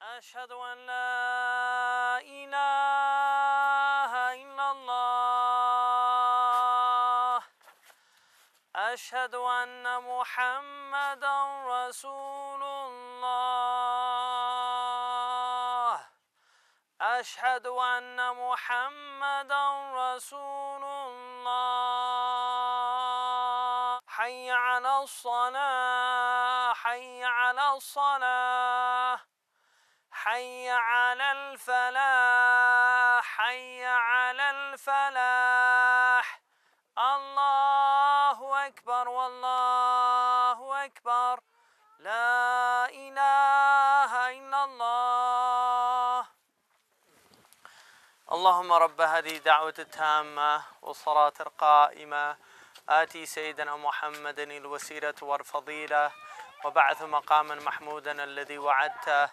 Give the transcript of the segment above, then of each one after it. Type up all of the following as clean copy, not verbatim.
أشهد أن لا إله إلا الله أشهد أن محمدا رسول الله أشهد أن محمدا رسول الله حي على الصلاة حي على الصلاة حي على الفلاح حي على الفلاح الله أكبر والله أكبر لا إله إلا الله اللهم رب هذه الدعوة التامة والصلاة القائمة آتي سيدنا محمد الوسيلة والفضيلة وبعث مقاما محمودا الذي وعدته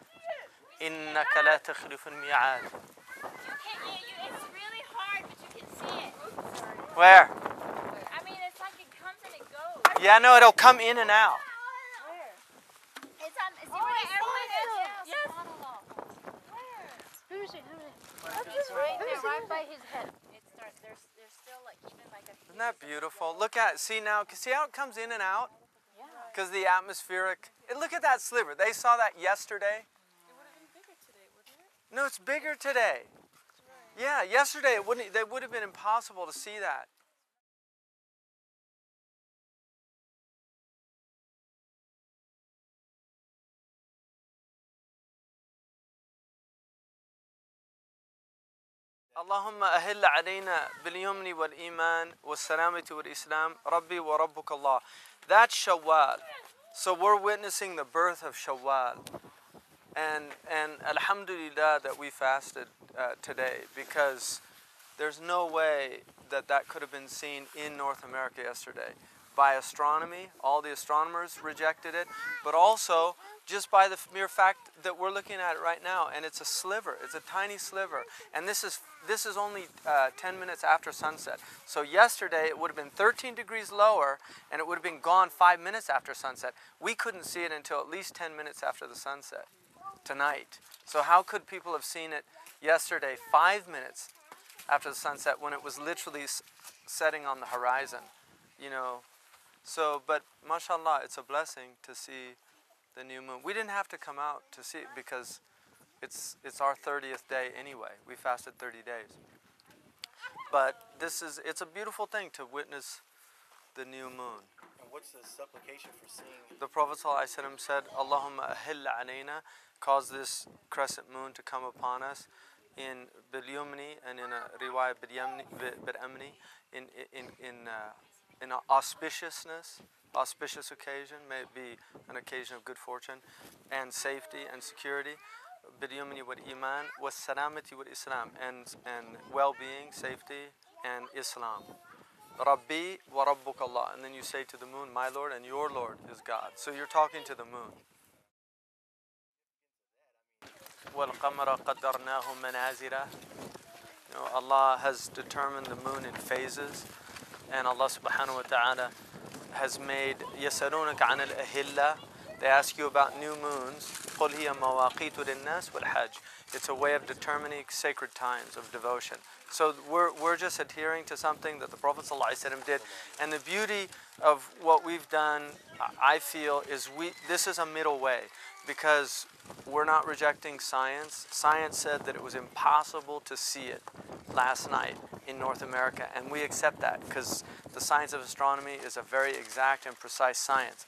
إنك لا تخلف الميعاد. It's really hard, but you can see it. Where? I mean, it's like it comes and it goes. Yeah, no, it'll come in and out. Where? It's on. See where everyone is? Yes. Where? It's right there, right by his head. It starts. There's still like even like a. Isn't that beautiful? Look at, see now, see how it comes in and out? Yeah. Because the atmospheric. Look at that sliver. They saw that yesterday. No, it's bigger today. Yeah, yesterday it would have been impossible to see that. اللهم أهل علينا باليمن والإيمان والسلامة والإسلام ربي وربك الله. That's Shawwal. So we're witnessing the birth of Shawwal. And alhamdulillah that we fasted today, because there's no way that could have been seen in North America yesterday. By astronomy, all the astronomers rejected it, but also just by the mere fact that we're looking at it right now, and it's a sliver, it's a tiny sliver, and this is only 10 minutes after sunset. So yesterday it would have been 13 degrees lower, and it would have been gone 5 minutes after sunset. We couldn't see it until at least 10 minutes after the sunset tonight. So how could people have seen it yesterday 5 minutes after the sunset when it was literally setting on the horizon, you know? So, but mashallah, it's a blessing to see the new moon. We didn't have to come out to see it because it's our 30th day anyway. We fasted 30 days. But it's a beautiful thing to witness the new moon. And what's the supplication for seeing? The Prophet ﷺ said, Allahumma ahil alayna, cause this crescent moon to come upon us in bilyumni, and in a riwayah bilamni, in auspiciousness, auspicious occasion, may it be an occasion of good fortune and safety and security, bilyumni wal iman was salamati wal islam, and well-being, safety and Islam. Rabbi wa rabbuk Allah, and then you say to the moon, my Lord and your Lord is God. So you're talking to the moon. وَالْقَمَرَ قَدَّرْنَاهُ مَنَازِلَ. You know, Allah has determined the moon in phases, and Allah subhanahu wa ta'ala has made يَسَلُونَكَ عَنَ الْأَهِلَّةِ. They ask you about new moons. قُلْ هِيَ مَوَاقِيتُ لِلنَّاسِ وَالْحَجِّ. It's a way of determining sacred times of devotion. So we're just adhering to something that the Prophet ﷺ did. And the beauty of what we've done, I feel, is this is a middle way, because we're not rejecting science. Science said that it was impossible to see it last night in North America, and we accept that because the science of astronomy is a very exact and precise science.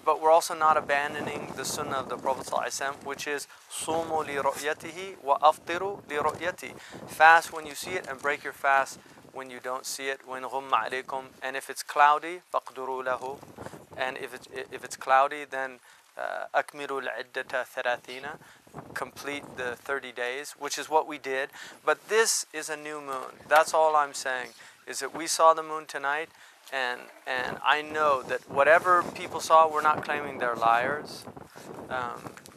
But we're also not abandoning the sunnah of the Prophet ﷺ, which is صُومُوا لِرُؤْيَتِهِ وَأَفْطِرُوا لِرُؤْيَتِهِ. Fast when you see it and break your fast when you don't see it. وَإِنْ غُمَّ عَلَيْكُمْ. And if it's cloudy, فَاقْدُرُوا لَهُ. And if it's cloudy, then أَكْمِلُوا الْعِدَّةَ ثَلَاثِينَ. Complete the 30 days, which is what we did. But this is a new moon. That's all I'm saying, is that we saw the moon tonight. And I know that whatever people saw, we're not claiming they're liars.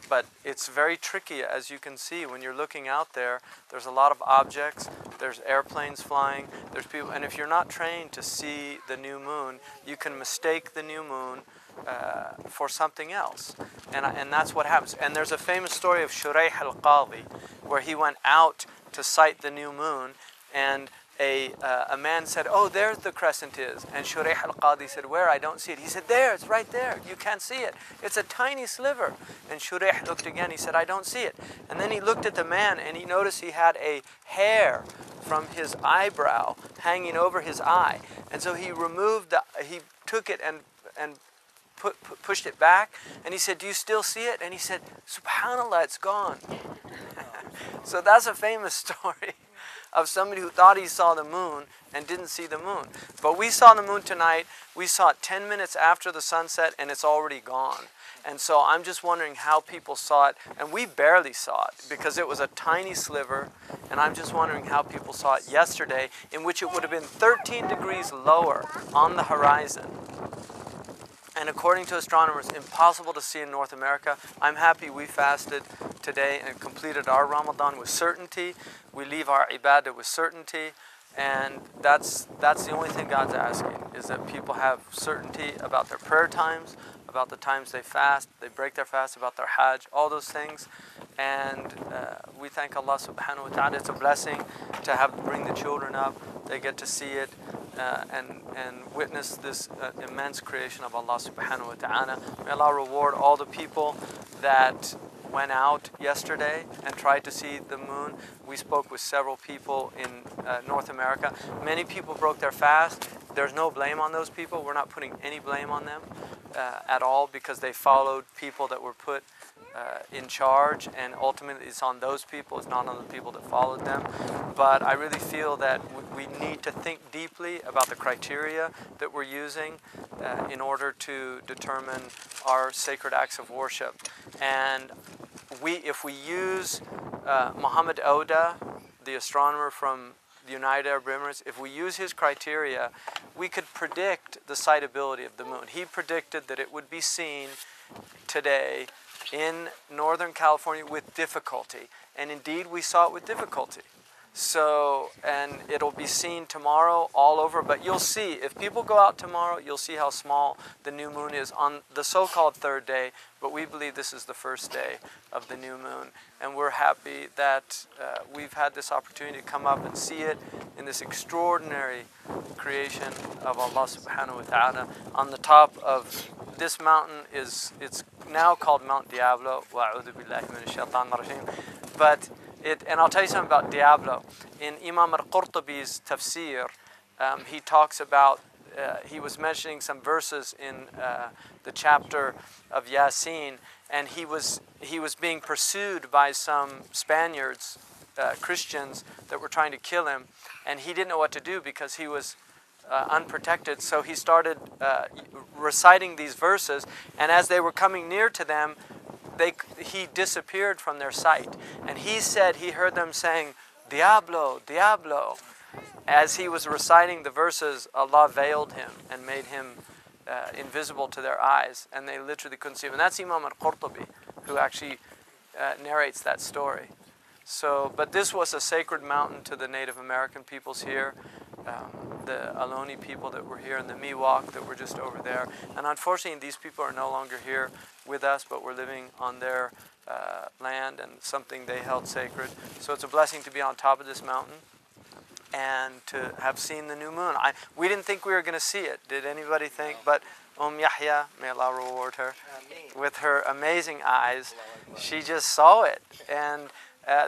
But it's very tricky, as you can see when you're looking out there. There's a lot of objects, there's airplanes flying, there's people, and if you're not trained to see the new moon, you can mistake the new moon for something else, and that's what happens. And there's a famous story of Shurayh al-Qadi where he went out to sight the new moon, and a man said, "Oh, there the crescent is." And Shurayh al-Qadi said, "Where? I don't see it." He said, "There, it's right there. You can't see it. It's a tiny sliver." And Shurayh looked again. He said, "I don't see it." And then he looked at the man, and he noticed he had a hair from his eyebrow hanging over his eye. And so he took it and pushed it back. And he said, "Do you still see it?" And he said, "Subhanallah, it's gone." So that's a famous story of somebody who thought he saw the moon and didn't see the moon. But we saw the moon tonight. We saw it 10 minutes after the sunset, and it's already gone. And so I'm just wondering how people saw it. And we barely saw it because it was a tiny sliver. And I'm just wondering how people saw it yesterday, in which it would have been 13 degrees lower on the horizon. And according to astronomers, impossible to see in North America. I'm happy we fasted today and completed our Ramadan with certainty. We leave our ibadah with certainty. And that's the only thing God's asking, is that people have certainty about their prayer times, about the times they fast, they break their fast, about their hajj, all those things. And we thank Allah subhanahu wa ta'ala. It's a blessing to bring the children up. They get to see it and witness this immense creation of Allah subhanahu wa ta'ala. May Allah reward all the people that went out yesterday and tried to see the moon. We spoke with several people in North America. Many people broke their fast. There's no blame on those people. We're not putting any blame on them at all, because they followed people that were put in charge, and ultimately it's on those people, it's not on the people that followed them. But I really feel that we need to think deeply about the criteria that we're using in order to determine our sacred acts of worship. And if we use Muhammad Oda, the astronomer from the United Arab Emirates, if we use his criteria, we could predict the sightability of the moon. He predicted that it would be seen today in Northern California with difficulty. And indeed, we saw it with difficulty. So, and it'll be seen tomorrow all over. But you'll see, if people go out tomorrow, you'll see how small the new moon is on the so-called third day. But we believe this is the first day of the new moon. And we're happy that we've had this opportunity to come up and see it in this extraordinary creation of Allah subhanahu wa ta'ala. On the top of this mountain it's now called Mount Diablo. But and I'll tell you something about Diablo. In Imam al-Qurtubi's tafsir, he talks about, he was mentioning some verses in the chapter of Yasin, and he was being pursued by some Spaniards, Christians, that were trying to kill him, and he didn't know what to do because he was unprotected. So he started reciting these verses, and as they were coming near to them, he disappeared from their sight. And he said he heard them saying, "Diablo, Diablo." As he was reciting the verses, Allah veiled him and made him invisible to their eyes, and they literally couldn't see him. And that's Imam al-Qurtubi, who actually narrates that story. So, but this was a sacred mountain to the Native American peoples here, the Ohlone people that were here, and the Miwok that were just over there. And unfortunately, these people are no longer here with us, but we're living on their land and something they held sacred. So it's a blessing to be on top of this mountain and to have seen the new moon. We didn't think we were going to see it. Did anybody think? But Yahya, may Allah reward her, with her amazing eyes, she just saw it. And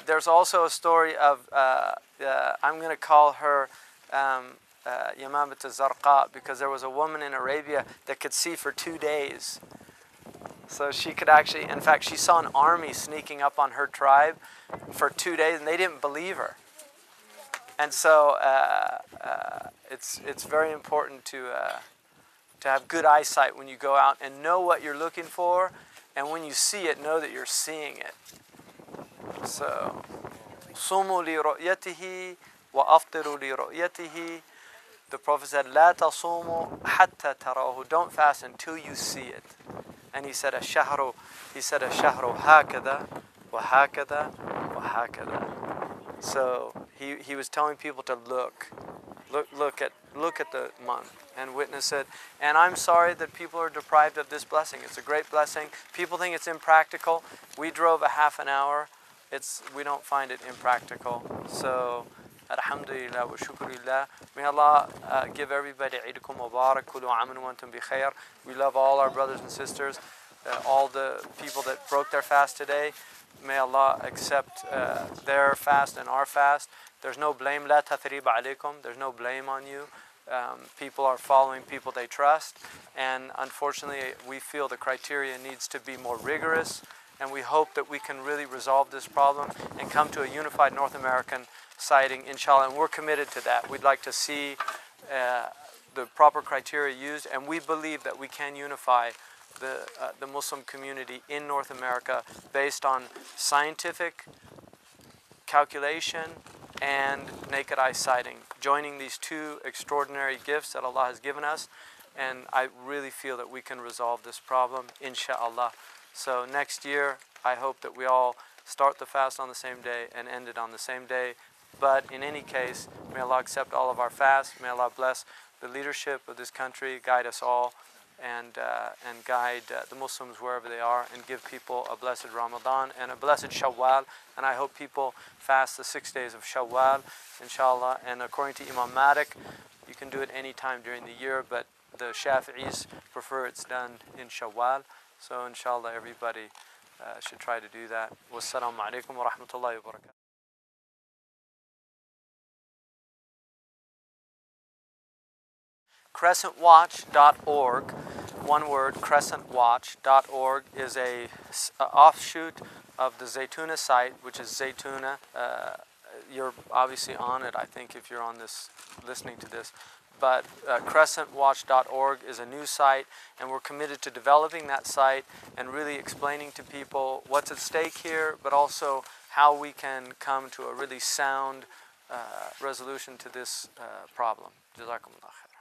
there's also a story of, I'm going to call her Yamamat al-Zarqa, because there was a woman in Arabia that could see for 2 days. So she could actually, in fact, she saw an army sneaking up on her tribe for 2 days, and they didn't believe her. And so it's very important to have good eyesight when you go out and know what you're looking for, and when you see it, know that you're seeing it. So, صُومُوا لِرُؤْيَتِهِ وَأَفْطِرُوا لِرُؤْيَتِهِ. The Prophet said, "لَا تَصُومُوا حَتَّى تَرَوْهُ." Don't fast until you see it. and he said الشهر هكذا وهكذا وهكذا. So he was telling people to look at the month and witness it. And I'm sorry that people are deprived of this blessing. It's a great blessing. People think it's impractical. We drove a half an hour. We don't find it impractical. So alhamdulillah wa shukrulillah. May Allah give everybody Eidukum Mubarak, Kulu Amin wa Antum bi Khair. We love all our brothers and sisters, all the people that broke their fast today. May Allah accept their fast and our fast. There's no blame. La tathrib alaykum. There's no blame on you. People are following people they trust. And unfortunately, we feel the criteria needs to be more rigorous. And we hope that we can really resolve this problem and come to a unified North American sighting, inshallah. And we're committed to that. We'd like to see the proper criteria used. And we believe that we can unify the Muslim community in North America based on scientific calculation and naked eye sighting, joining these two extraordinary gifts that Allah has given us. And I really feel that we can resolve this problem, inshallah. So next year, I hope that we all start the fast on the same day and end it on the same day. But in any case, may Allah accept all of our fasts. May Allah bless the leadership of this country, guide us all, and guide the Muslims wherever they are, and give people a blessed Ramadan and a blessed Shawwal. And I hope people fast the 6 days of Shawwal, inshallah. And according to Imam Malik, you can do it any time during the year, but the Shafi'is prefer it's done in Shawwal. So inshallah, everybody should try to do that. Wassalamu alaikum wa rahmatullahi wa barakatuh. CrescentWatch.org, one word, CrescentWatch.org, is a offshoot of the Zaytuna site, which is Zaytuna. You're obviously on it, I think, if you're on this, listening to this. But CrescentWatch.org is a new site, and we're committed to developing that site and really explaining to people what's at stake here, but also how we can come to a really sound resolution to this problem. Jazakumullah khair.